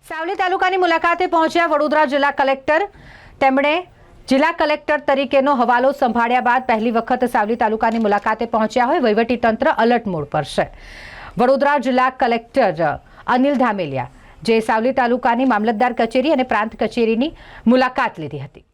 સાવલી તાલુકાની મુલાકાતે પહોંચ્યા વડોદરા જિલ્લા કલેક્ટર। તેમણે જિલ્લા કલેક્ટર તરીકેનો હવાલો સંભાળ્યા બાદ પહેલી વખત સાવલી તાલુકાની મુલાકાતે પહોંચ્યા હોય વહીવટી તંત્ર અલર્ટ મોડ પર છે। વડોદરા જિલ્લા કલેક્ટર અનિલ ધામેલિયા જે સાવલી તાલુકાની મામલતદાર કચેરી અને પ્રાંત કચેરીની મુલાકાત લીધી હતી।